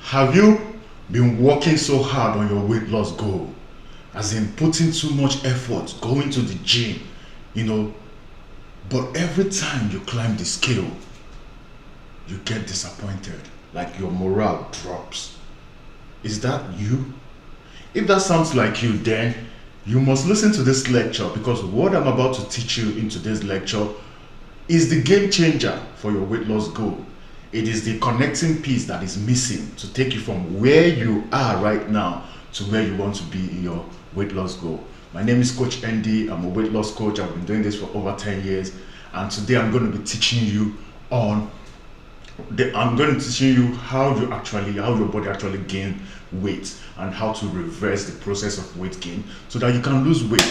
Have you been working so hard on your weight loss goal? As in putting too much effort, going to the gym, you know, but every time you climb the scale, you get disappointed, like your morale drops. Is that you? If that sounds like you, then you must listen to this lecture, because what I'm about to teach you in today's lecture is the game changer for your weight loss goal. It is the connecting piece that is missing to take you from where you are right now to where you want to be in your weight loss goal. My name is Coach Endee. I'm a weight loss coach. I've been doing this for over 10 years. And today I'm going to be teaching you how your body actually gain weight and how to reverse the process of weight gain so that you can lose weight.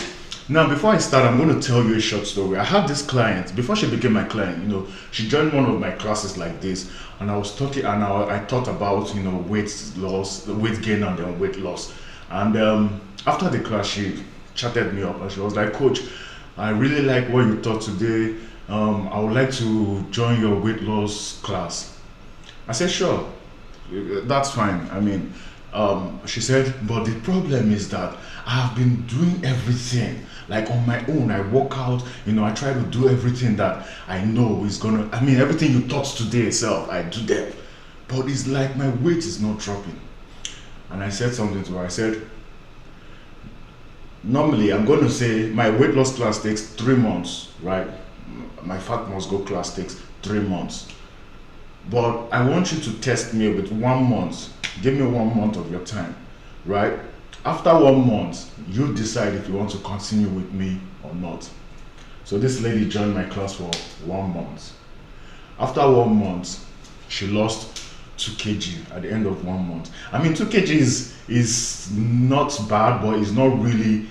Now, before I start, I'm going to tell you a short story. I had this client, before she became my client, she joined one of my classes like this, and I was talking, and I thought about, weight loss, weight gain, and then weight loss. And after the class, she chatted me up, and she was like, "Coach, I really like what you taught today. I would like to join your weight loss class." I said, "Sure, that's fine." She said, "But the problem is that I have been doing everything like on my own. I work out, I try to do everything that I know is everything you taught today itself, I do them. But it's like my weight is not dropping." And I said something to her. I said, "Normally, I'm going to say my weight loss class takes 3 months, right? My fat must go class takes 3 months. But I want you to test me with 1 month. Give me 1 month of your time, right? After 1 month, you decide if you want to continue with me or not." So this lady joined my class for 1 month. After 1 month, she lost 2 kg at the end of 1 month. 2 kg is not bad, but it's not really,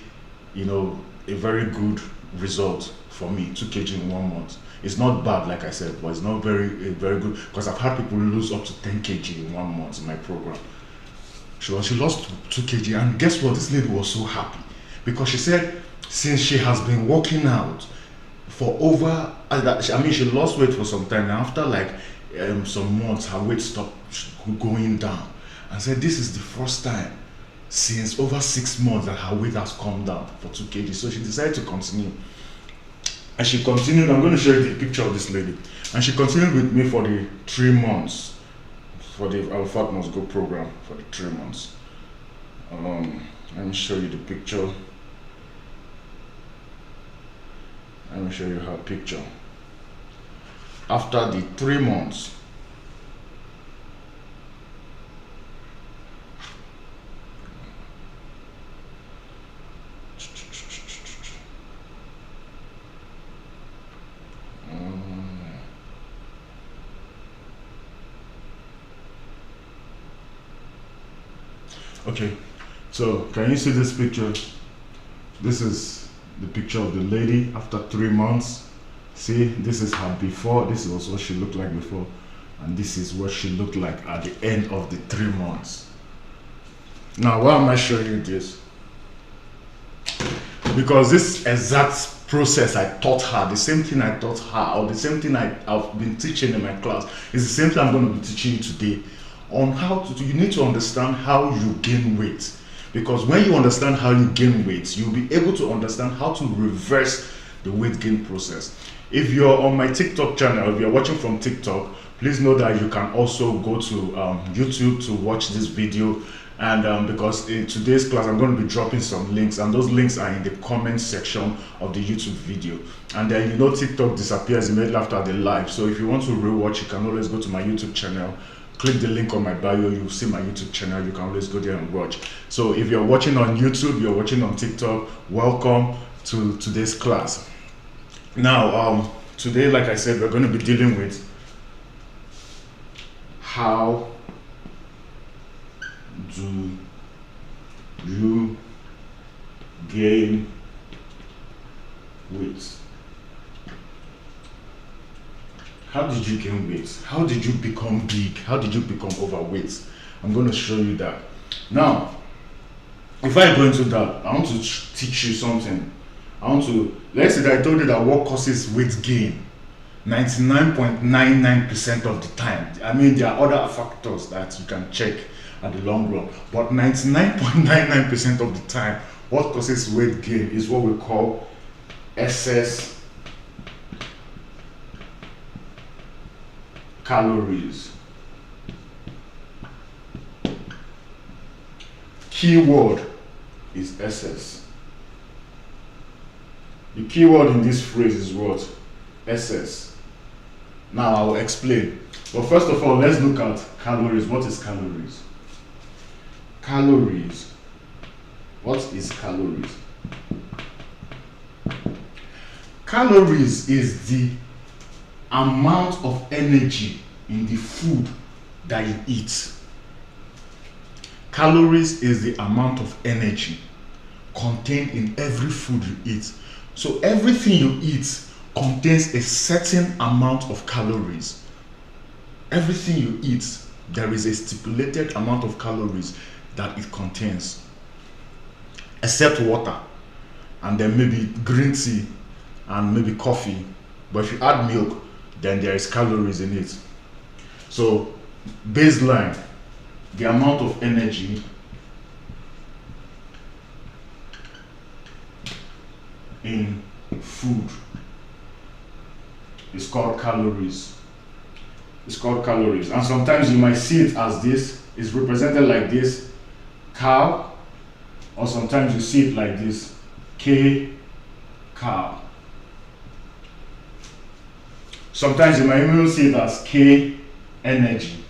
a very good result for me. 2 kg in 1 month. It's not bad, like I said, but it's not very good, because I've had people lose up to 10 kg in 1 month in my program. She lost 2 kg, and guess what? This lady was so happy, because she said since she has been working out for over, she lost weight for some time, and after some months, her weight stopped going down, and said this is the first time since over 6 months that her weight has come down for 2 kg. So she decided to continue. And she continued. I'm going to show you the picture of this lady. And she continued with me for the 3 months, for the Our Fat Must Go program, for the 3 months. Let me show you the picture. Let me show you her picture. After the 3 months, okay, so can you see this picture? This is the picture of the lady after 3 months. See, this is her before. This is what she looked like before, and this is what she looked like at the end of the 3 months. Now, why am I showing you this? Because this exact process I taught her, the same thing I taught her, or the same thing I've been teaching in my class, is the same thing I'm going to be teaching you today. On how to, you need to understand how you gain weight, because when you understand how you gain weight, you'll be able to understand how to reverse the weight gain process. If you're on my TikTok channel, if you're watching from TikTok, please know that you can also go to YouTube to watch this video. And because in today's class I'm going to be dropping some links, and those links are in the comment section of the YouTube video. And then TikTok disappears immediately after the live, so if you want to rewatch, you can always go to my YouTube channel, click the link on my bio, you'll see my YouTube channel. You can always go there and watch. So if you're watching on YouTube, you're watching on TikTok, welcome to today's class. Now, today, like I said, we're going to be dealing with how do you gain weight? How did you gain weight? How did you become big? How did you become overweight? I'm going to show you that. Now, if I go into that, I want to teach you something. Let's say that I told you that what causes weight gain 99.99% of the time. There are other factors that you can check at the long run. But 99.99% of the time, what causes weight gain is what we call excess calories. Keyword is excess. The keyword in this phrase is what? Excess. Now I will explain. But first of all, let's look at calories. What is calories? Calories. What is calories? Calories is the amount of energy in the food that you eat. Calories is the amount of energy contained in every food you eat. So everything you eat contains a certain amount of calories. Everything you eat, there is a stipulated amount of calories that it contains, except water, and then maybe green tea, and maybe coffee. But if you add milk, then there is calories in it. So baseline, the amount of energy in food is called calories. It's called calories. And sometimes you might see it as this, it's represented like this, cal, or sometimes you see it like this, cal. Sometimes you might even see it as K energy.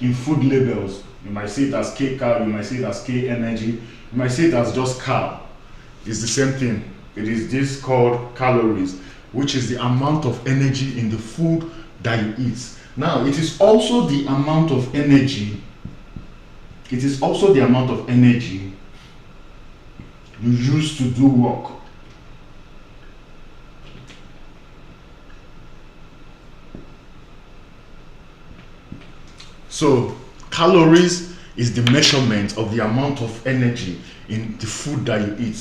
In food labels, you might see it as cal, you might see it as K energy, you might see it as just cal. It's the same thing. It is this called calories, which is the amount of energy in the food that you eat. Now, it is also the amount of energy. It is also the amount of energy you use to do work. So, calories is the measurement of the amount of energy in the food that you eat.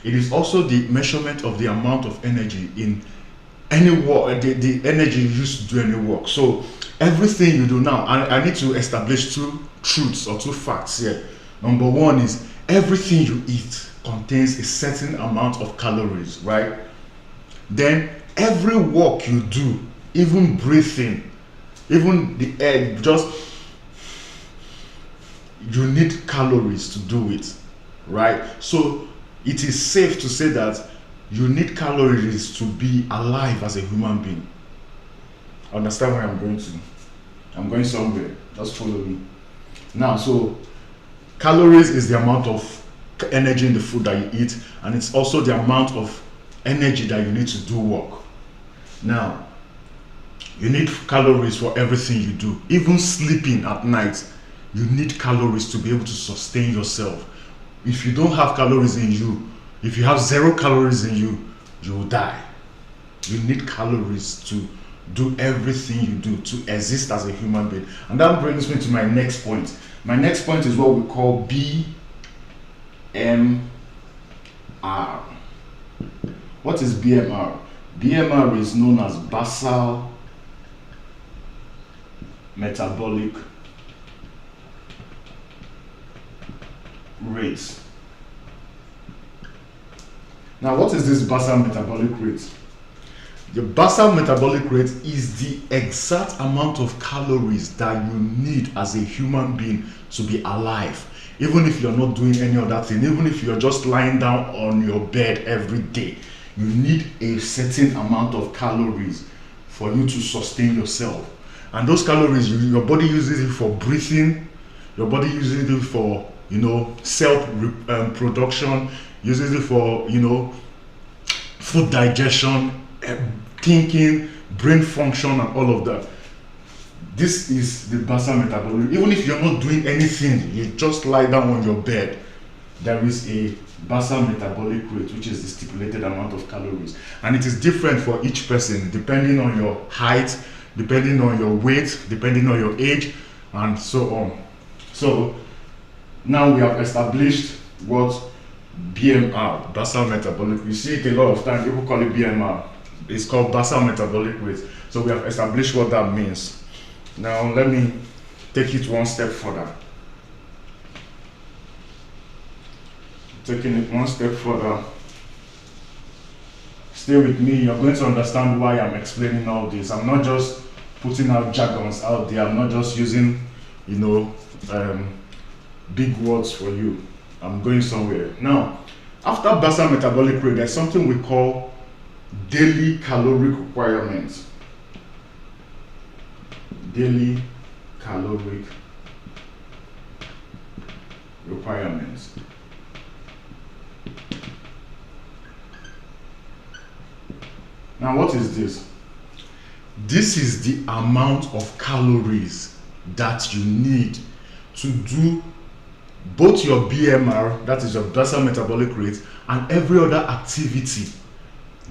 It is also the measurement of the amount of energy in any work, the energy you use to do any work. So everything you do now, I need to establish two truths or two facts here. Number one is everything you eat contains a certain amount of calories, right? Then every work you do, even breathing, even the air, you need calories to do it, right? So it is safe to say that you need calories to be alive as a human being. Understand where I'm going to? I'm going somewhere. Just follow me. Now, so calories is the amount of energy in the food that you eat, and it's also the amount of energy that you need to do work. Now, you need calories for everything you do. Even sleeping at night, you need calories to be able to sustain yourself. If you don't have calories in you, if you have 0 calories in you, you will die. You need calories to do everything you do, to exist as a human being. And that brings me to my next point. My next point is what we call BMR. What is BMR? BMR is known as basal metabolic rate. Now, what is this basal metabolic rate? The basal metabolic rate is the exact amount of calories that you need as a human being to be alive. Even if you're not doing any other thing, even if you're just lying down on your bed every day, you need a certain amount of calories for you to sustain yourself. And those calories, your body uses it for breathing, your body uses it for, self production, uses it for, food digestion, thinking, brain function, and all of that. This is the basal metabolic. Even if you're not doing anything, you just lie down on your bed, there is a basal metabolic rate, which is the stipulated amount of calories. And it is different for each person, depending on your height, depending on your weight, depending on your age, and so on. So now we have established what BMR, basal metabolic. You see it a lot of times, people call it BMR. It's called basal metabolic rate. So we have established what that means. Now let me take it one step further. Taking it one step further. Stay with me, you're going to understand why I'm explaining all this. I'm not just putting out jargons out there. I'm not just using, big words for you. I'm going somewhere. Now, after basal metabolic rate, there's something we call daily caloric requirements. Daily caloric requirements. Now, what is this? This is the amount of calories that you need to do both your BMR, that is your basal metabolic rate, and every other activity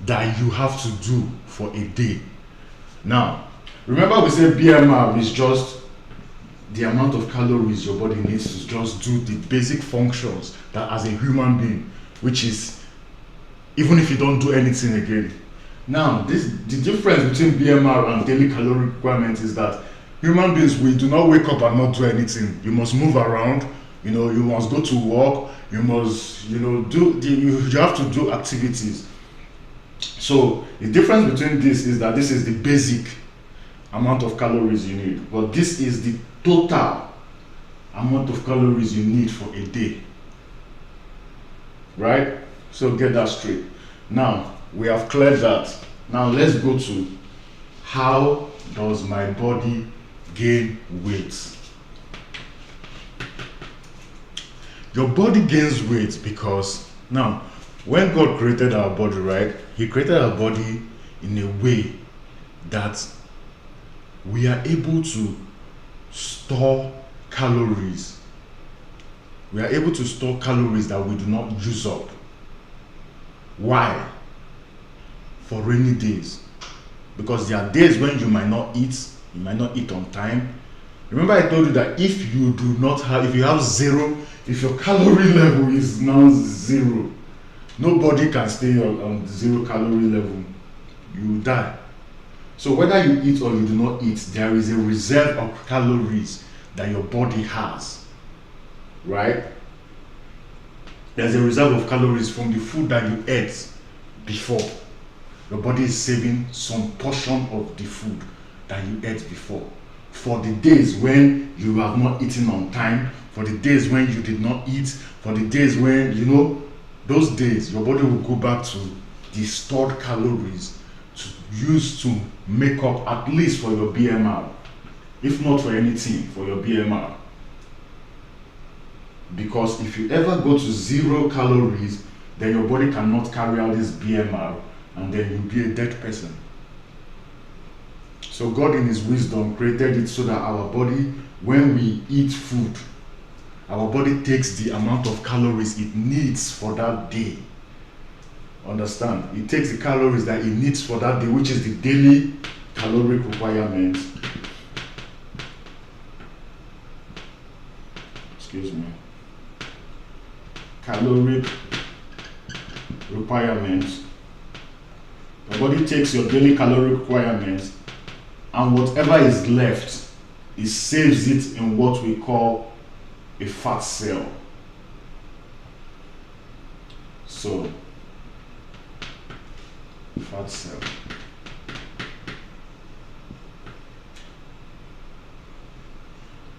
that you have to do for a day. Now, remember we said BMR is just the amount of calories your body needs to just do the basic functions that as a human being, which is even if you don't do anything again. Now, the difference between BMR and daily caloric requirements is that human beings, we do not wake up and not do anything. You must move around, you must go to work, you must, you have to do activities. So the difference between this is that this is the basic amount of calories you need, but this is the total amount of calories you need for a day. Right? So get that straight. Now, we have cleared that. Now let's go to how does my body gain weight? Your body gains weight because now when God created our body, right, he created our body in a way that we are able to store calories. We are able to store calories that we do not use up. Why? For rainy days. Because there are days when you might not eat on time. Remember I told you that if you have zero, if your calorie level is now zero, nobody can stay on 0 calorie level. You die. So whether you eat or you do not eat, there is a reserve of calories that your body has. Right? There's a reserve of calories from the food that you ate before. Your body is saving some portion of the food that you ate before. For the days when you have not eaten on time, for the days when you did not eat, for the days when, those days, your body will go back to the stored calories to use to make up at least for your BMR. If not for anything, for your BMR. Because if you ever go to 0 calories, then your body cannot carry out this BMR, and then you'll be a dead person. So God in his wisdom created it so that our body, when we eat food, our body takes the amount of calories it needs for that day. Understand? It takes the calories that it needs for that day, which is the daily caloric requirement. Excuse me. Caloric requirements. The body takes your daily caloric requirements, and whatever is left, it saves it in what we call a fat cell. So, fat cell.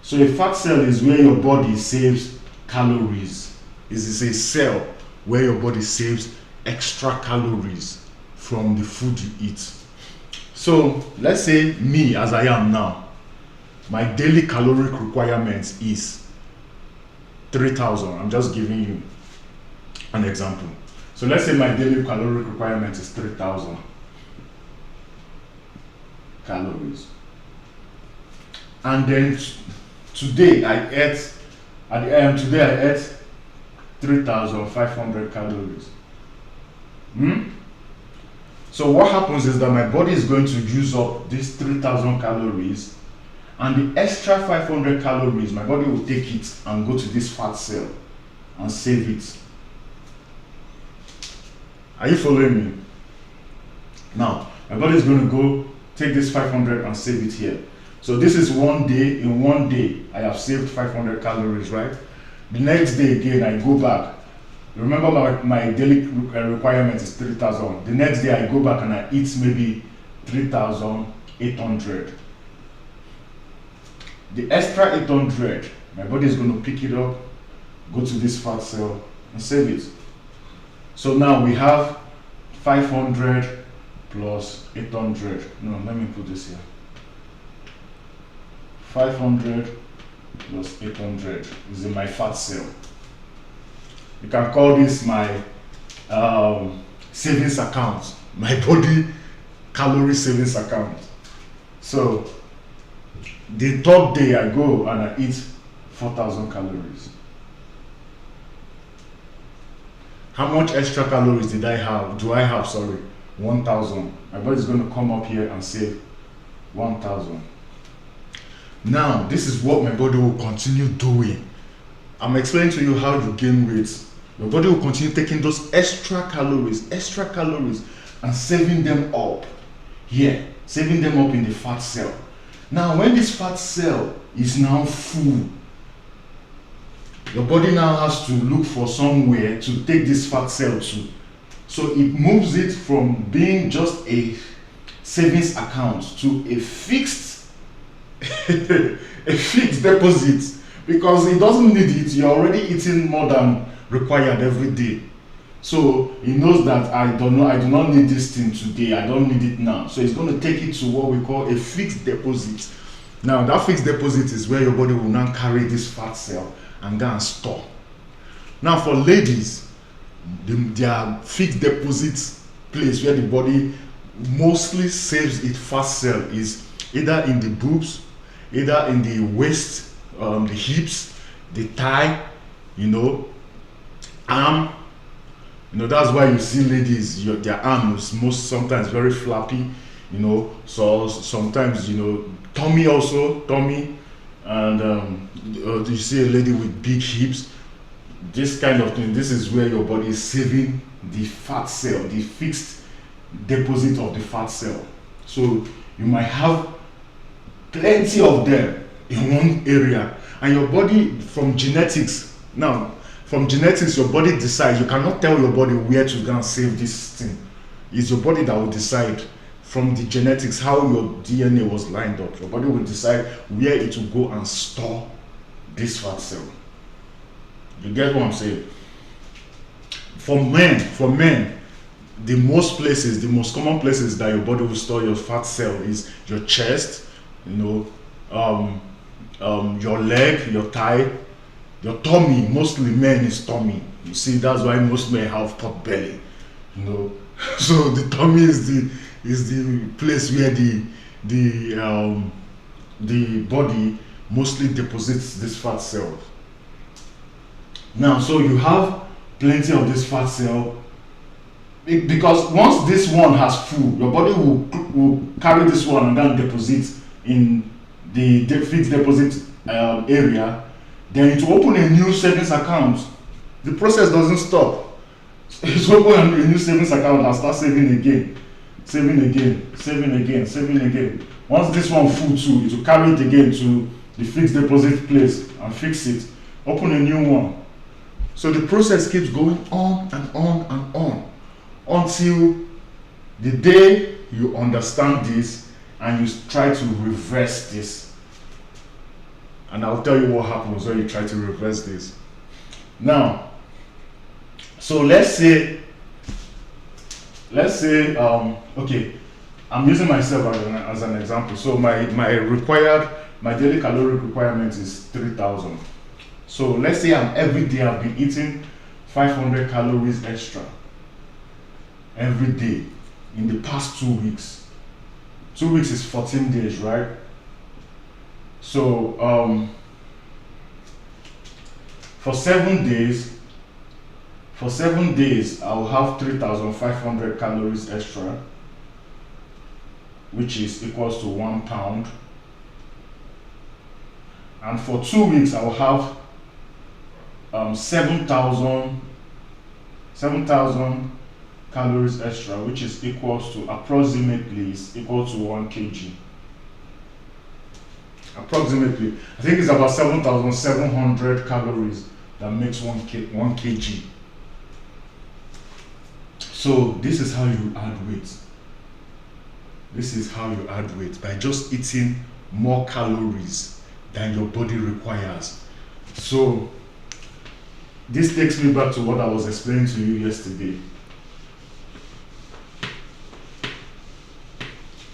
So a fat cell is where your body saves calories. It is a cell where your body saves extra calories from the food you eat. So let's say me as I am now, my daily caloric requirement is 3,000. I'm just giving you an example. So let's say my daily caloric requirement is 3,000 calories. And then today I ate 3,500 calories. So what happens is that my body is going to use up these 3,000 calories, and the extra 500 calories, my body will take it and go to this fat cell and save it. Are you following me? Now, my body is going to go take this 500 and save it here. So this is one day. In one day, I have saved 500 calories, right? The next day again, I go back. Remember my daily requirement is 3,000. The next day I go back and I eat maybe 3,800. The extra 800, my body is going to pick it up, go to this fat cell and save it. So now we have 500 plus 800. No, let me put this here. 500 plus 800 is in my fat cell. You can call this my savings account, my body calorie savings account. So the third day I go and I eat 4,000 calories. How much extra calories did I have? Do I have, sorry, 1,000. My body is going to come up here and save 1,000. Now, this is what my body will continue doing. I'm explaining to you how you gain weight. Your body will continue taking those extra calories, and saving them up here, saving them up in the fat cell. Now, when this fat cell is now full, your body now has to look for somewhere to take this fat cell to. So it moves it from being just a savings account to a fixed a fixed deposit, because it doesn't need it. You're already eating more than required every day. So he knows that I do not need this thing today, I don't need it now. So he's going to take it to what we call a fixed deposit. Now that fixed deposit is where your body will now carry this fat cell and go and store. Now for ladies, their fixed deposit place where the body mostly saves its fat cell is either in the boobs, either in the waist, the hips, the thigh, arm. That's why you see ladies, their arm is sometimes very flappy, so sometimes, tummy, and you see a lady with big hips. This kind of thing, this is where your body is saving the fat cell, the fixed deposit of the fat cell. So you might have plenty of them in one area, and your body, from genetics, your body decides. You cannot tell your body where to go and save this thing. It's your body that will decide. From the genetics, how your DNA was lined up, your body will decide where it will go and store this fat cell. You get what I'm saying? For men, the most common places that your body will store your fat cell is your chest, your leg, your thigh, your tummy. Mostly men is tummy. You see, that's why most men have pot belly. So the tummy is the place where the body mostly deposits this fat cell. Now, so you have plenty of this fat cell, because once this one has full, your body will carry this one and then deposit in the fixed deposit area. Then it will open a new savings account. The process doesn't stop. It's open a new savings account and start saving again. Once this one full too, it will carry it again to the fixed deposit place and fix it. Open a new one. So the process keeps going on and on and on until the day you understand this and you try to reverse this. And I'll tell you what happens when you try to reverse this. Now, so let's say, okay, I'm using myself as an example. So my daily caloric requirement is 3,000. So let's say every day I've been eating 500 calories extra every day in the past 2 weeks. 2 weeks is 14 days, right? So for 7 days I'll have 3,500 calories extra, which is equals to 1 pound. And for 2 weeks I'll have 7,000 calories extra, which is equals to approximately equal to 1 kg. approximately. I think it's about 7,700 calories that makes 1 kg. So this is how you add weight. This is how you add weight, by just eating more calories than your body requires. So this takes me back to what I was explaining to you yesterday.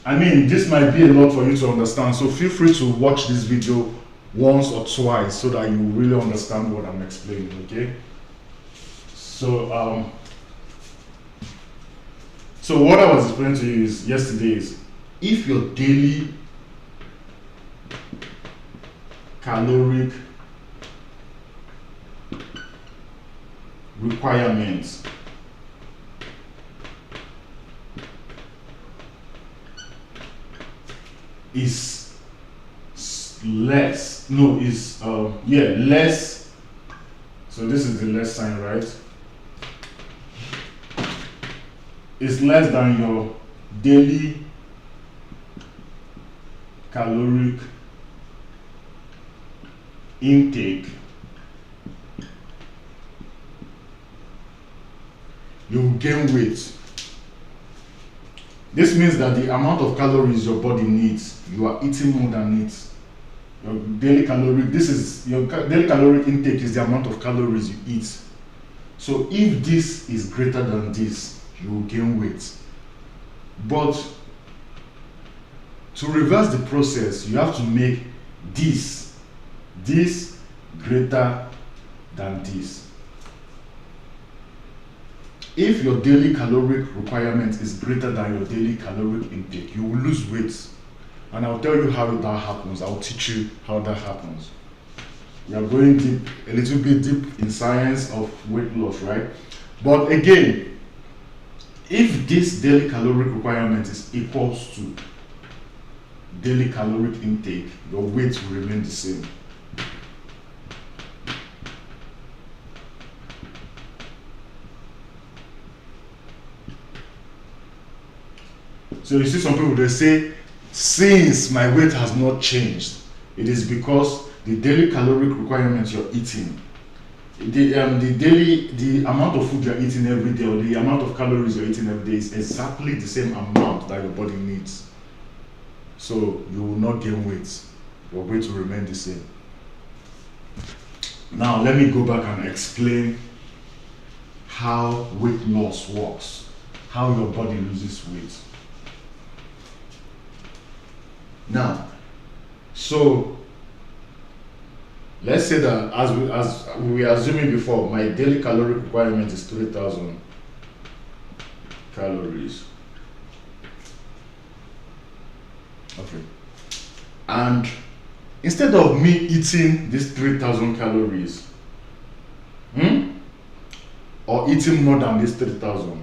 I mean, this might be a lot for you to understand, so feel free to watch this video once or twice so that you really understand what I'm explaining, okay? So so what I was explaining to you is yesterday is, if your daily caloric requirements is less, no, is less. So this is the less sign, right? Is less than your daily caloric intake, you will gain weight. This means that the amount of calories your body needs, you are eating more than it. Your daily caloric, your daily caloric intake is the amount of calories you eat. So if this is greater than this, you will gain weight. But to reverse the process, you have to make this greater than this. If your daily caloric requirement is greater than your daily caloric intake, you will lose weight. And I'll tell you how that happens. I'll teach you how that happens. We are going deep, a little bit deep in science of weight loss, right? But again, if this daily caloric requirement is equals to daily caloric intake, your weight will remain the same. So you see some people, they say, since my weight has not changed, it is because the daily caloric requirements you're eating, the amount of food you're eating every day, or the amount of calories you're eating every day, is exactly the same amount that your body needs. So you will not gain weight. Your weight will remain the same. Now let me go back and explain how weight loss works, how your body loses weight. Now, so let's say that as we were assuming before, my daily caloric requirement is 3,000 calories. Okay. And instead of me eating this 3,000 calories, or eating more than this 3,000,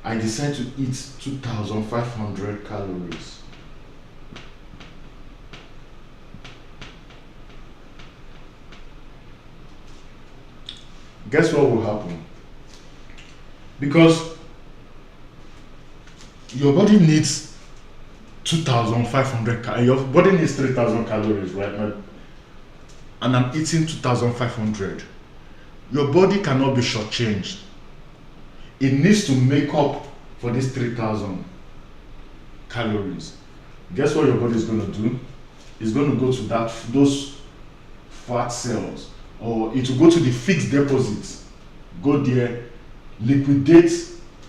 I decide to eat 2,500 calories. Guess what will happen? Because your body needs 2,500 your body needs 3,000 calories, right? And I'm eating 2,500. Your body cannot be shortchanged. It needs to make up for this 3,000 calories. Guess what your body is going to do? It's going to go to those fat cells, or it will go to the fixed deposits. Go there, liquidate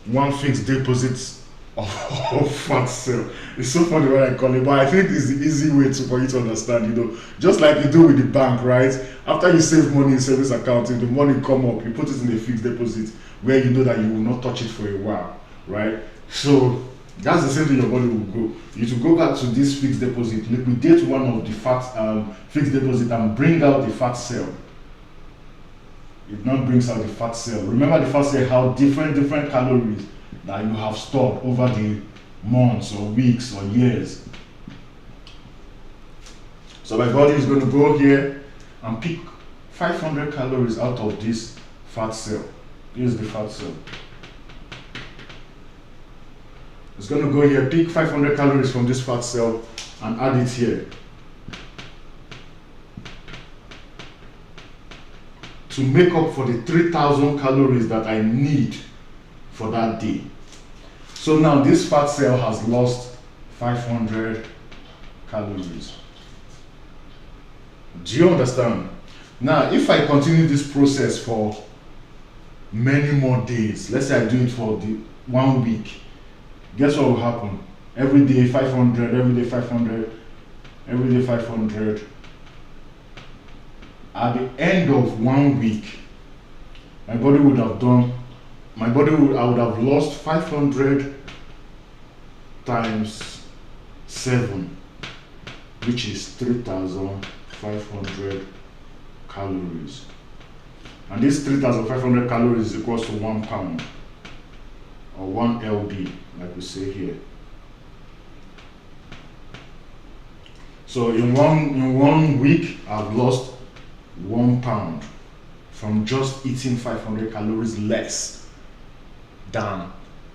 one fixed deposit of fat cell. It's so funny when I call it, but I think it's the easy way for you to understand, just like you do with the bank, right? After you save money in savings account, if the money come up, you put it in a fixed deposit where you know that you will not touch it for a while, right? So that's the same thing your body will go. You to go back to this fixed deposit, liquidate one of the fat fixed deposit and bring out the fat cell. It now brings out the fat cell. Remember the fat cell, how different calories that you have stored over the months or weeks or years. So my body is going to go here and pick 500 calories out of this fat cell. Here's the fat cell. It's going to go here, pick 500 calories from this fat cell and add it here. to make up for the 3,000 calories that I need for that day. So now this fat cell has lost 500 calories. Do you understand? Now, if I continue this process for many more days, let's say I do it for the 1 week, guess what will happen? Every day 500, every day 500, every day 500. At the end of 1 week, I would have lost 500 times 7, which is 3,500 calories. And this 3,500 calories is equals to 1 pound, or 1 lb, like we say here. So in one week, I've lost 1 pound from just eating 500 calories less than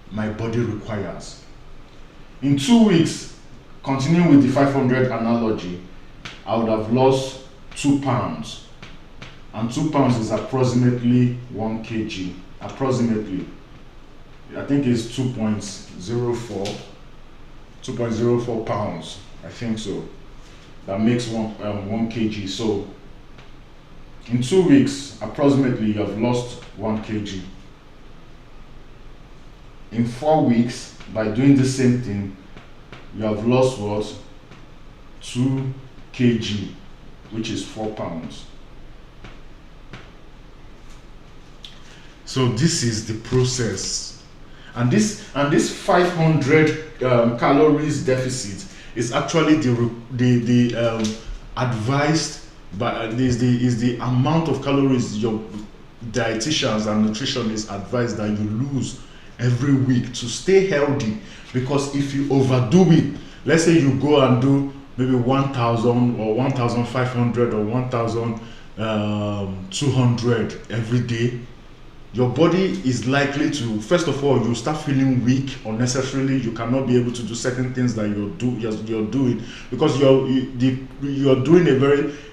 my body requires. In 2 weeks, continuing with the 500 analogy, I would have lost 2 pounds. And 2 pounds is approximately 1 kg. Approximately. I think it's 2.04 pounds. I think so. That makes 1 kg. So in 2 weeks, approximately, you have lost 1 kg. In 4 weeks, by doing the same thing, you have lost what? 2 kg, which is 4 pounds. So this is the process, and this 500 calories deficit is actually the advised, but is the amount of calories your dietitians and nutritionists advise that you lose every week to stay healthy. Because if you overdo it, let's say you go and do maybe 1,000 or 1,500 or 1,200 every day, your body is likely to, first of all, you start feeling weak unnecessarily. You cannot be able to do certain things that you're doing, because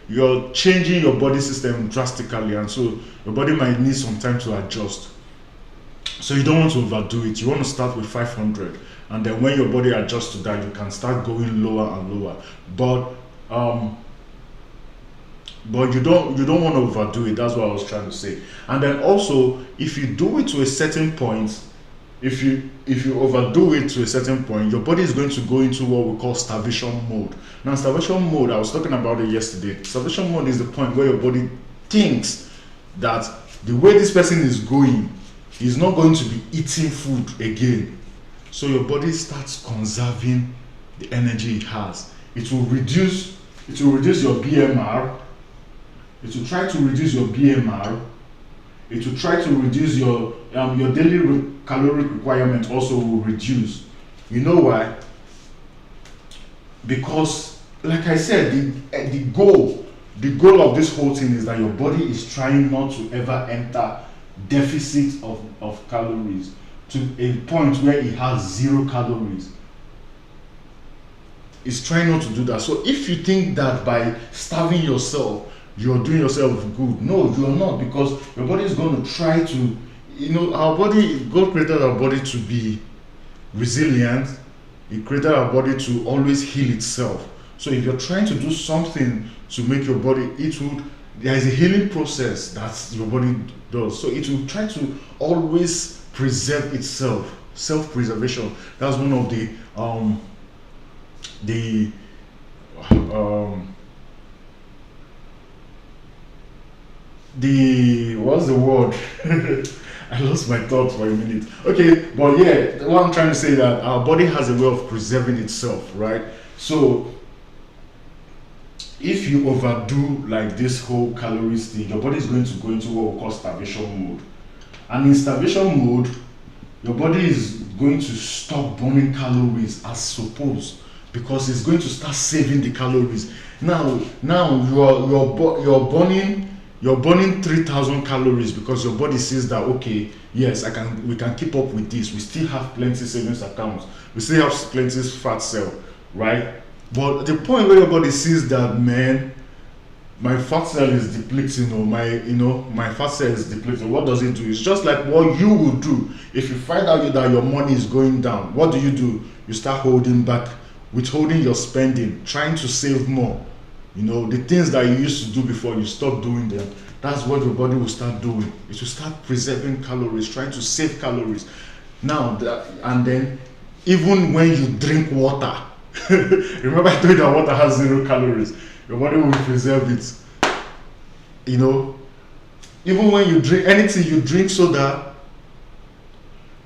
you're changing your body system drastically, and so your body might need some time to adjust. So you don't want to overdo it. You want to start with 500, and then when your body adjusts to that, you can start going lower and lower. But you don't want to overdo it. That's what I was trying to say. And then also, if you do it to a certain point, if you overdo it to a certain point, your body is going to go into what we call starvation mode. Now, starvation mode, I was talking about it yesterday. Starvation mode is the point where your body thinks that the way this person is going, he's not going to be eating food again. So your body starts conserving the energy it has. It will reduce your BMR. It will try to reduce your BMR. It will try to reduce your daily caloric requirement also will reduce. You know why? Because, like I said, the goal of this whole thing is that your body is trying not to ever enter deficit of calories to a point where it has 0 calories. It's trying not to do that. So if you think that by starving yourself, you're doing yourself good, no, you're not, because your body is going to try to, God created our body to be resilient. He created our body to always heal itself. So if you're trying to do something to make your body, there is a healing process that your body does. So it will try to always preserve itself. Self-preservation. That's one of what's the word? I lost my thoughts for a minute. Okay, but yeah, what I'm trying to say is that our body has a way of preserving itself, right? So if you overdo like this whole calories thing, your body is going to go into what we call starvation mode. And in starvation mode, your body is going to stop burning calories as supposed, because it's going to start saving the calories. Now you're burning 3,000 calories because your body says that, okay, yes, we can keep up with this. We still have plenty savings accounts. We still have plenty fat cell, right? But the point where your body sees that, man, my fat cell is depleting, or my fat cell is depleting. What does it do? It's just like what you would do if you find out that your money is going down. What do? You start holding back, withholding your spending, trying to save more. The things that you used to do before, you stop doing them. That's what your body will start doing. It will start preserving calories, trying to save calories. Now, and then, even when you drink water, remember I told you that water has 0 calories. Your body will preserve it. Even when you drink anything, you drink soda,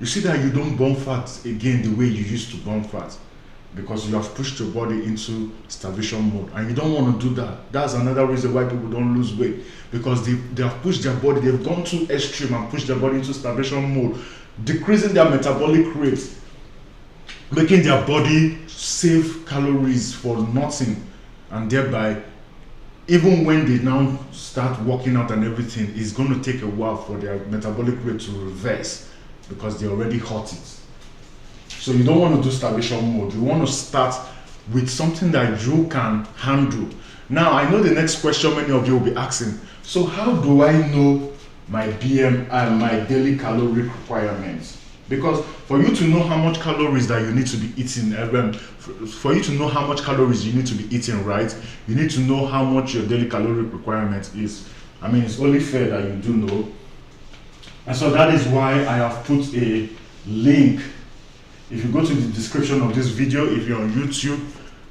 you see that you don't burn fat again the way you used to burn fat, because you have pushed your body into starvation mode, and you don't want to do that. That's another reason why people don't lose weight, because they have pushed their body, they've gone too extreme and pushed their body into starvation mode, decreasing their metabolic rate, making their body save calories for nothing, and thereby, even when they now start working out and everything, it's going to take a while for their metabolic rate to reverse, because they already hurt it. So you don't want to do starvation mode. You want to start with something that you can handle. Now, I know the next question many of you will be asking, so how do I know my BMI, my daily calorie requirements? Because for you to know how much calories that you need to be eating, for you to know how much calories you need to be eating, right, you need to know how much your daily calorie requirement is. I mean, it's only fair that you do know. And so that is why I have put a link. If you go to the description of this video, if you're on YouTube,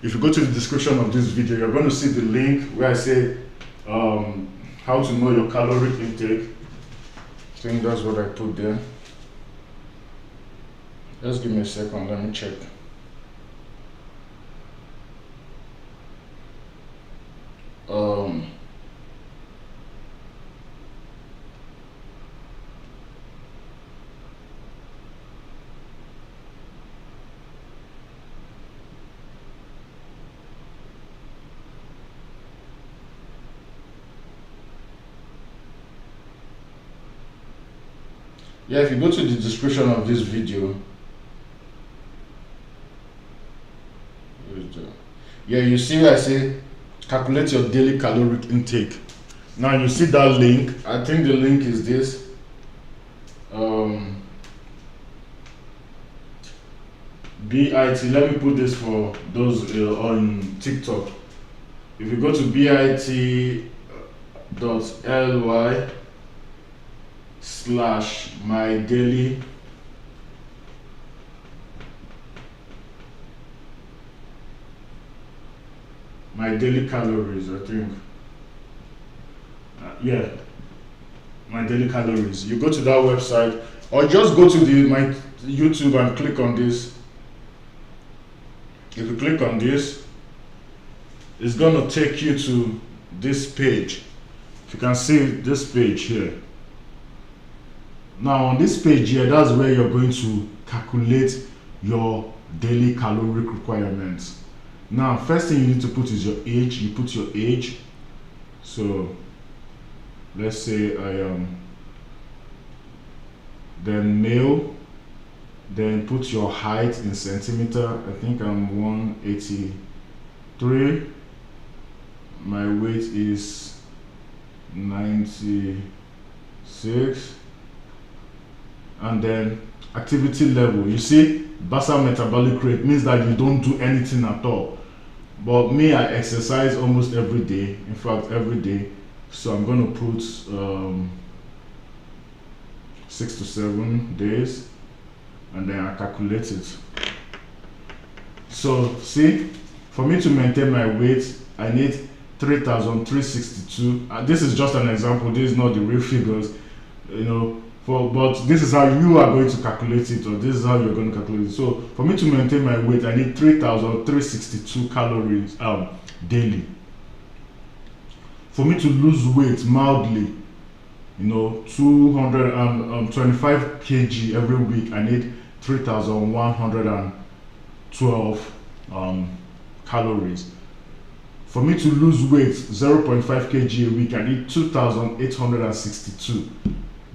if you go to the description of this video, you're going to see the link where I say how to know your calorie intake. I think that's what I put there. Just give me a second, let me check. Yeah, if you go to the description of this video, yeah, you see where I say calculate your daily caloric intake. Now you see that link. I think the link is this. BIT. Let me put this for those on TikTok. If you go to bit.ly/my daily calories, I think. Yeah, my daily calories. You go to that website, or just go to my YouTube and click on this. If you click on this, it's going to take you to this page. If you can see this page here. Now on this page here, that's where you're going to calculate your daily caloric requirements. Now, first thing you need to put is your age. You put your age. So let's say I am then male. Then put your height in centimeter. I think I'm 183. My weight is 96. And then activity level. You see, basal metabolic rate means that you don't do anything at all. But me, I exercise almost every day. In fact, every day. So I'm going to put 6 to 7 days, and then I calculate it. So see, for me to maintain my weight, I need 3,362. This is just an example. This is not the real figures, but this is how you are going to calculate it, or this is how you're going to calculate it. So for me to maintain my weight, I need 3,362 calories daily. For me to lose weight mildly, 225 kg every week, I need 3,112 calories. For me to lose weight 0.5 kg a week, I need 2,862.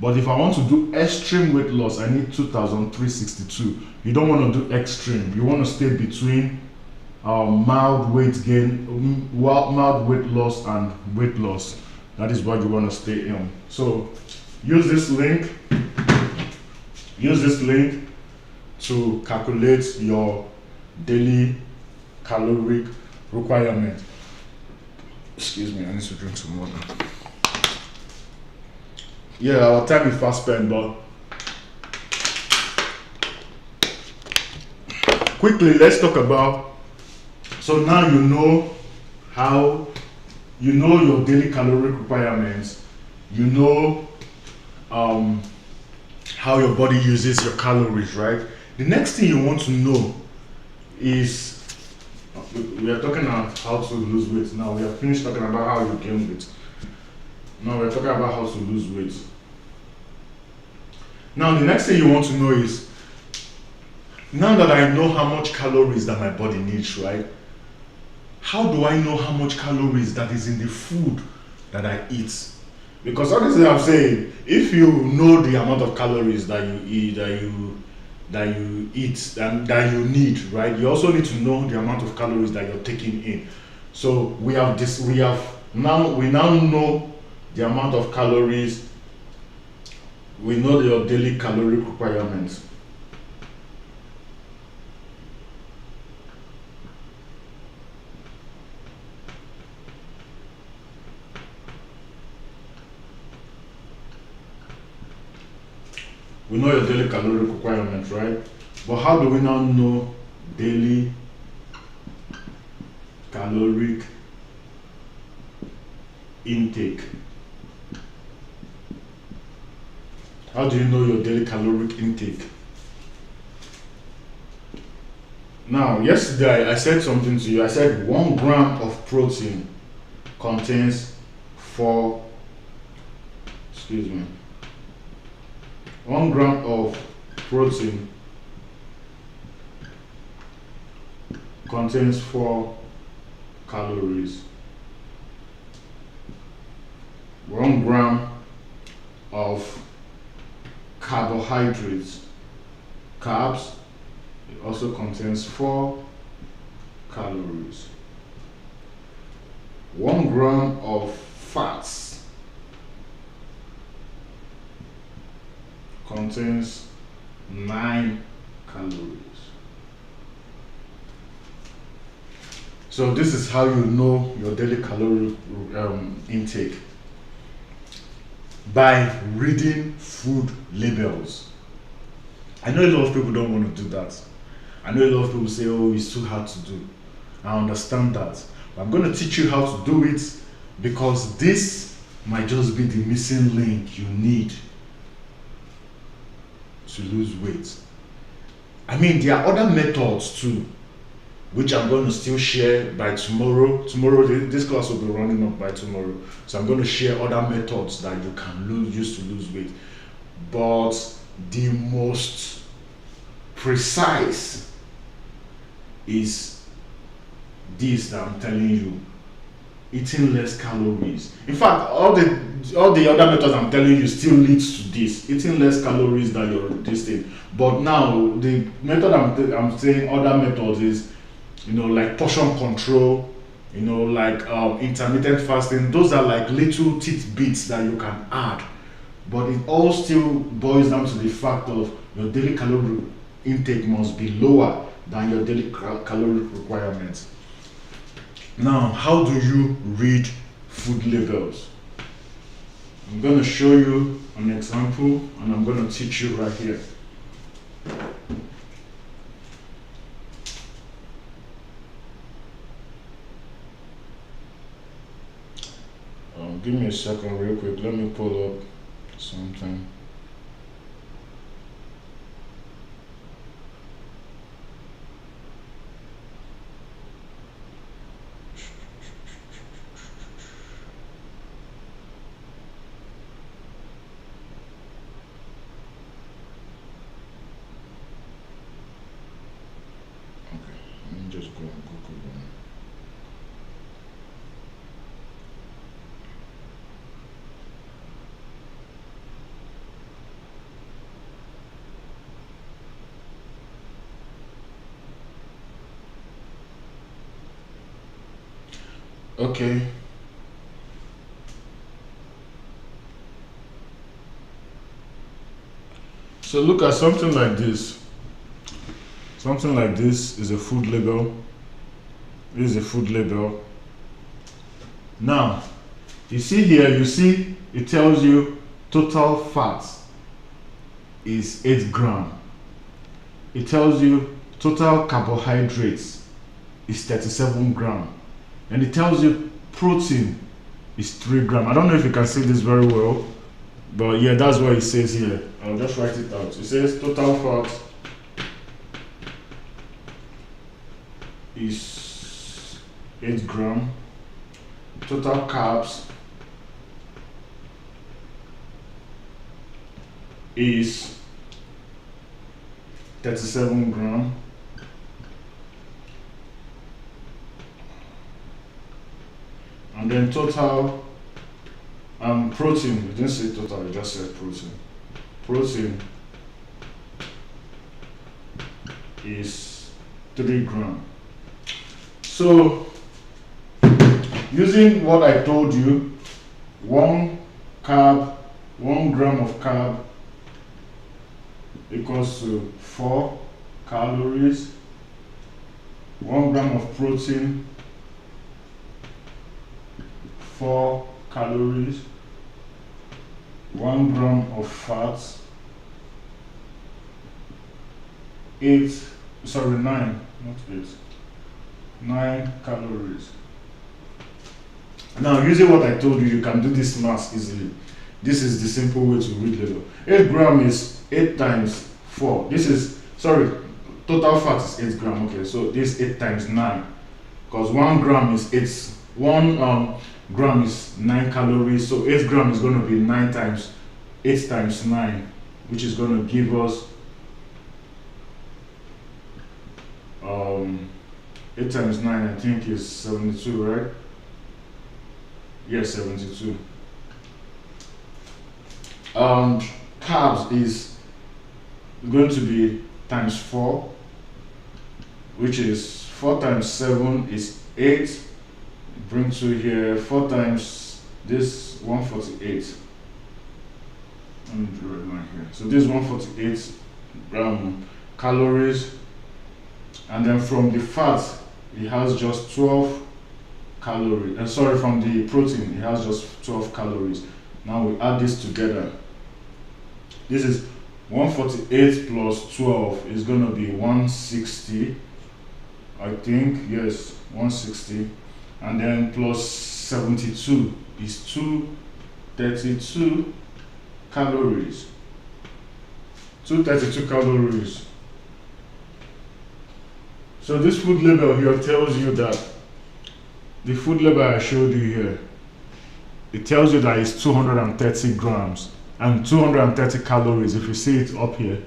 But if I want to do extreme weight loss, I need 2,362. You don't want to do extreme. You want to stay between mild weight gain, mild weight loss, and weight loss. That is what you want to stay in. So use this link. Use this link to calculate your daily caloric requirement. Excuse me, I need to drink some water. Yeah, our time is fast spent, but quickly let's talk about. So now you know how you know your daily caloric requirements. You know how your body uses your calories, right? The next thing you want to know is we are talking about how to lose weight. Now we have finished talking about how you gain weight. Now we're talking about how to lose weight. Now the next thing you want to know is, now that I know how much calories that my body needs, right? How do I know how much calories that is in the food that I eat? Because honestly, I'm saying, if you know the amount of calories that you eat, that you need, right? You also need to know the amount of calories that you're taking in. So we now know the amount of calories. We know your daily caloric requirements. We know your daily caloric requirements, right? But how do we now know daily caloric intake? How do you know your daily caloric intake? Now, yesterday I said something to you. I said 1 gram of protein contains 4, excuse me, 1 gram of protein contains 4 calories. 1 gram of carbohydrates, carbs, it also contains 4 calories. 1 gram of fats contains 9 calories. So this is how you know your daily calorie intake, by reading food labels. I know a lot of people don't want to do that. I know a lot of people say, oh, it's too hard to do. I understand that. But I'm going to teach you how to do it, because this might just be the missing link you need to lose weight. I mean, there are other methods too, which I'm going to still share by tomorrow. This class will be running up by tomorrow. So I'm going to share other methods that you can use to lose weight. But the most precise is this that I'm telling you: eating less calories. In fact, all the other methods I'm telling you still leads to this: eating less calories than your this thing. But now the method I'm saying, other methods is, like portion control, like intermittent fasting. Those are like little tidbits that you can add, but it all still boils down to the fact of your daily calorie intake must be lower than your daily calorie requirements. Now, how do you read food labels? I'm going to show you an example, and I'm going to teach you right here. Give me a second real quick. Let me pull up something. Okay, let me just go on Google then. Okay. So look at something like this. Something like this is a food label. This is a food label. Now, you see here, you see it tells you total fat is 8 grams. It tells you total carbohydrates is 37 grams. And it tells you protein is 3 grams. I don't know if you can see this very well, but yeah, that's what it says here. I'll just write it out. It says total fat is 8 grams. Total carbs is 37 grams. And then total protein, we didn't say total, we just said protein. Protein is 3 grams. So using what I told you, 1 gram of carb equals to 4 calories. 1 gram of protein, 4 calories. 1 gram of fat, 9 calories. Now, using what I told you, you can do this math easily. This is the simple way to read label. 8 grams is 8 times 4. Total fat is 8 grams. Okay, so this 8 times 9, because 1 gram is 8. 1 gram is 9 calories. So 8 grams is going to be 9 times 8 times 9, which is going to give us 8 times 9. I think is 72, right? Yes, 72. Carbs is going to be times 4, which is 4 times 7 is 8. Bring to here 4 times this 148. Let me draw a line here. So this 148 calories, and then from the fat it has just 12 calories. From the protein it has just 12 calories. Now we add this together. This is 148 plus 12 is going to be 160. I think, yes, 160. And then plus 72 is 232 calories. 232 calories. So this food label here tells you that the food label I showed you here, it tells you that it's 230 grams and 230 calories if you see it up here,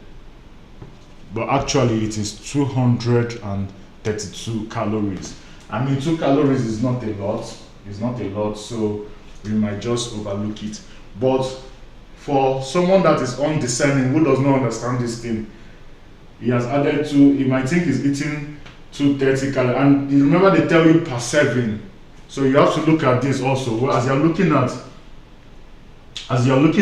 but actually it is 232 calories. I mean, 2 calories is not a lot. It's not a lot, so we might just overlook it. But for someone that is undiscerning, who does not understand this thing, he has added he might think he's eating 230 calories. And you remember they tell you per serving. So you have to look at this also. Well, as you're looking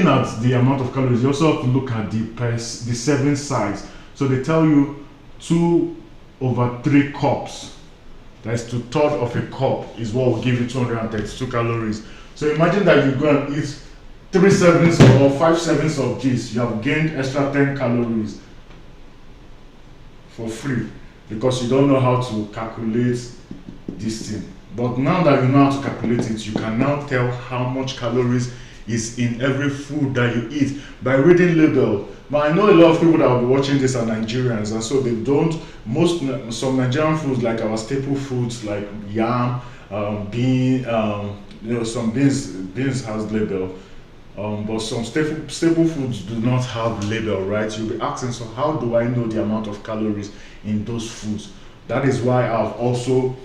at the amount of calories, you also have to look at the serving size. So they tell you 2/3 cups. That's 2/3 of a cup is what will give you 232 calories. So imagine that you go and eat 3 servings or 5 servings of this. You have gained extra 10 calories for free because you don't know how to calculate this thing. But now that you know how to calculate it, you can now tell how much calories is in every food that you eat by reading label. But I know a lot of people that will be watching this are Nigerians, and so they don't. Some Nigerian foods, like our staple foods like yam, bean, some beans has label, but some staple foods do not have label, right? You'll be asking, so how do I know the amount of calories in those foods? That is why I've also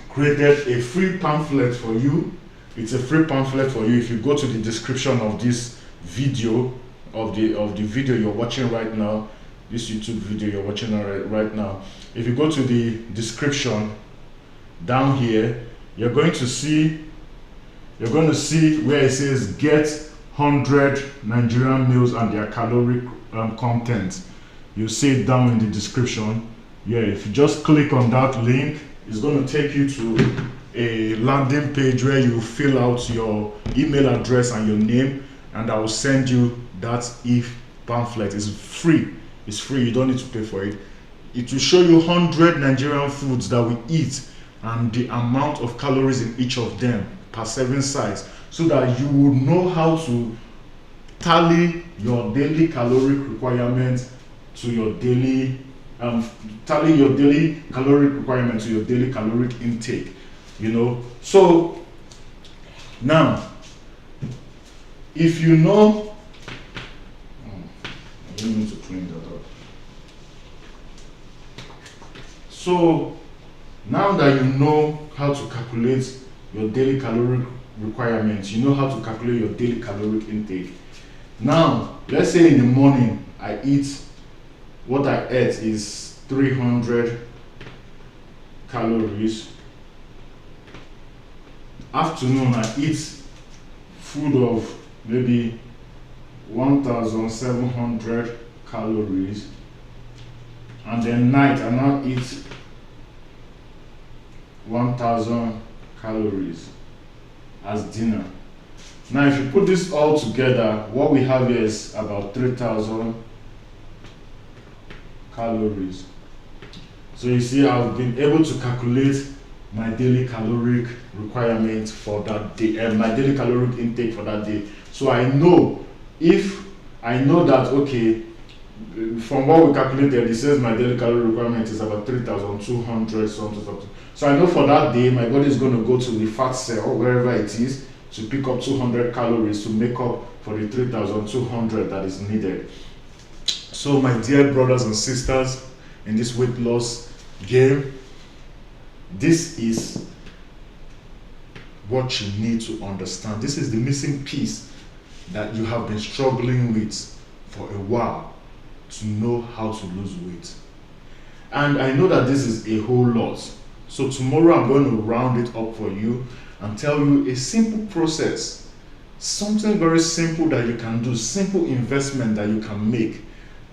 created a free pamphlet for you. It's a free pamphlet for you. If you go to the description of this video, of the video you're watching right now, this YouTube video you're watching right now, if you go to the description down here, you're going to see where it says get 100 Nigerian meals and their calorie content. You see it down in the description. Yeah, if you just click on that link, it's going to take you to a landing page where you fill out your email address and your name, and I will send you that pamphlet. It's free. It's free. You don't need to pay for it. It will show you 100 Nigerian foods that we eat and the amount of calories in each of them per serving size, so that you would know how to tally your daily caloric requirement to your daily tally your daily caloric requirement to your daily caloric intake. So now, if you know, I don't need to clean that up. So now that you know how to calculate your daily caloric requirements, you know how to calculate your daily caloric intake. Now, let's say in the morning what I ate is 300 calories. Afternoon, I eat food of maybe 1,700 calories, and then night I now eat 1,000 calories as dinner. Now, if you put this all together, what we have here is about 3,000 calories. So you see, I've been able to calculate my daily caloric requirement for that day, my daily caloric intake for that day. So I know that, okay, from what we calculated, it says my daily calorie requirement is about 3,200 something. So I know for that day, my body is going to go to the fat cell, wherever it is, to pick up 200 calories to make up for the 3,200 that is needed. So my dear brothers and sisters in this weight loss game, this is what you need to understand. This is the missing piece that you have been struggling with for a while, to know how to lose weight. And I know that this is a whole lot. So tomorrow I'm going to round it up for you and tell you a simple process, something very simple that you can do, simple investment that you can make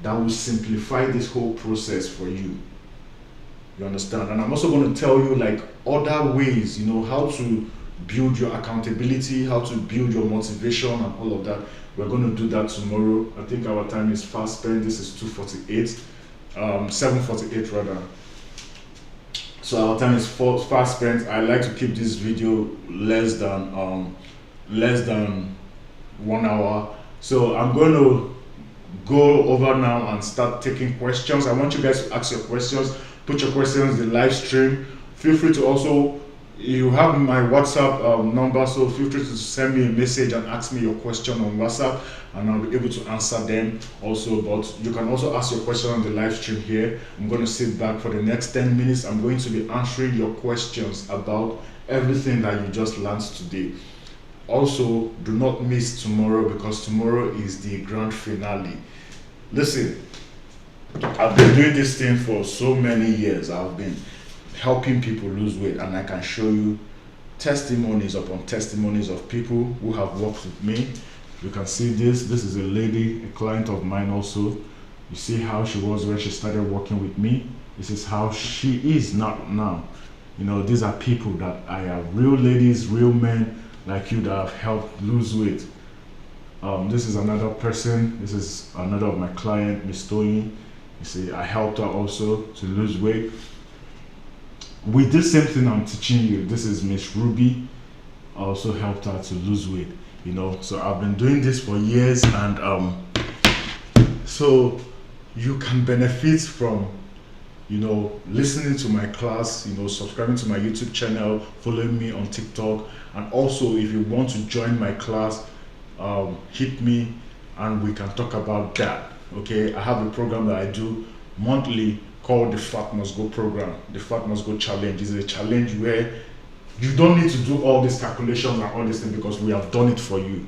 that will simplify this whole process for you. You understand? And I'm also going to tell you like other ways, how to build your accountability, how to build your motivation and all of that. We're going to do that tomorrow. I think our time is fast spent. This is 7:48 rather. So our time is fast spent. I like to keep this video less than 1 hour. So I'm going to go over now and start taking questions. I want you guys to ask your questions. Put your questions in the live stream. Feel free to also, you have my WhatsApp number, so feel free to send me a message and ask me your question on WhatsApp, and I'll be able to answer them also. But you can also ask your question on the live stream here. I'm going to sit back for the next 10 minutes. I'm going to be answering your questions about everything that you just learned today. Also, do not miss tomorrow, because tomorrow is the grand finale. Listen, I've been doing this thing for so many years. I've been helping people lose weight, and I can show you testimonies upon testimonies of people who have worked with me. You can see this is a lady, a client of mine also. You see how she was when she started working with me. This is how she is now. These are people that I have, real ladies, real men like you, that have helped lose weight. This is another person. This is another of my client, Miss Tony. You see, I helped her also to lose weight. With this same thing I'm teaching you, this is Miss Ruby. I also helped her to lose weight. So I've been doing this for years, and so you can benefit from listening to my class, subscribing to my YouTube channel, following me on TikTok, and also if you want to join my class, hit me and we can talk about that. Okay, I have a program that I do monthly called the Fat Must Go program. The Fat Must Go challenge is a challenge where you don't need to do all these calculations and all these things, because we have done it for you.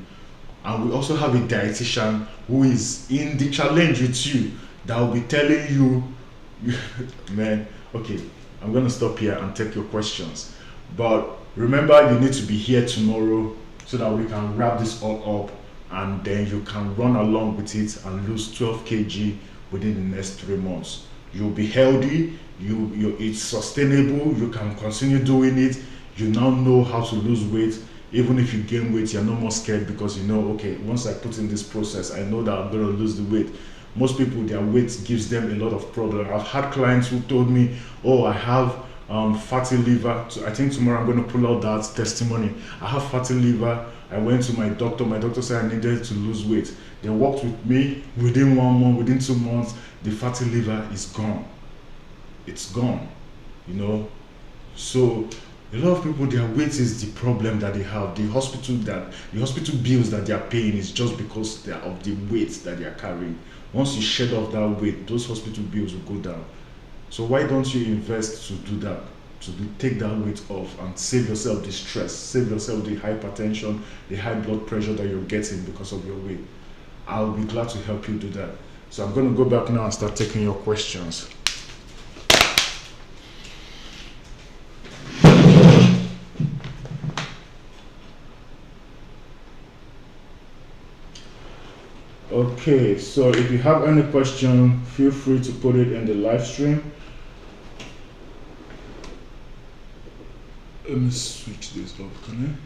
And we also have a dietitian who is in the challenge with you, that will be telling you man, okay, I'm gonna stop here and take your questions. But remember, you need to be here tomorrow so that we can wrap this all up, and then you can run along with it and lose 12 kg within the next 3 months. You'll be healthy, it's sustainable, you can continue doing it. You now know how to lose weight. Even if you gain weight, you're no more scared, because you know, okay, once I put in this process, I know that I'm going to lose the weight. Most people, their weight gives them a lot of problem. I've had clients who told me, oh, I have fatty liver. So I think tomorrow I'm going to pull out that testimony. I have fatty liver. I went to my doctor. My doctor said I needed to lose weight. They worked with me. Within 1 month, within 2 months, the fatty liver is gone. It's gone, you know. So a lot of people, their weight is the problem that they have. The hospital bills that they are paying is just because they are of the weight that they are carrying. Once you shed off that weight, those hospital bills will go down. So why don't you invest to do that, take that weight off and save yourself the stress, save yourself the hypertension, the high blood pressure that you're getting because of your weight. I'll be glad to help you do that. So I'm going to go back now and start taking your questions. Okay, so if you have any question, feel free to put it in the live stream. Let me switch this off, can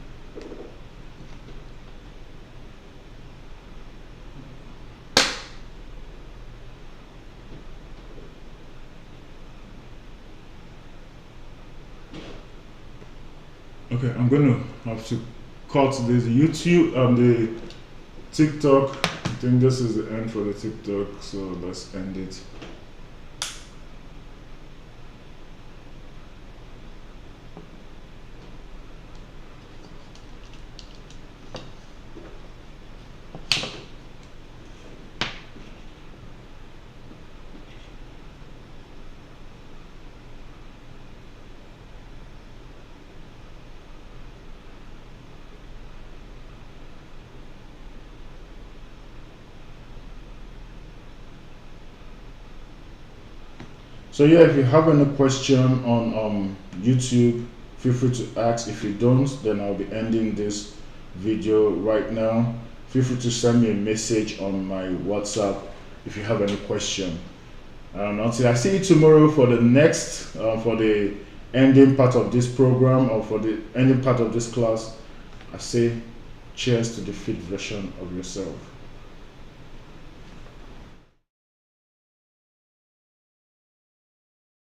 I? Okay, I'm gonna have to cut this YouTube the TikTok. I think this is the end for the TikTok, so let's end it. So yeah, if you have any question on YouTube, feel free to ask. If you don't, then I'll be ending this video right now. Feel free to send me a message on my WhatsApp if you have any question. Until I see you tomorrow for the next, for the ending part of this program, or for the ending part of this class, I say cheers to the fit version of yourself.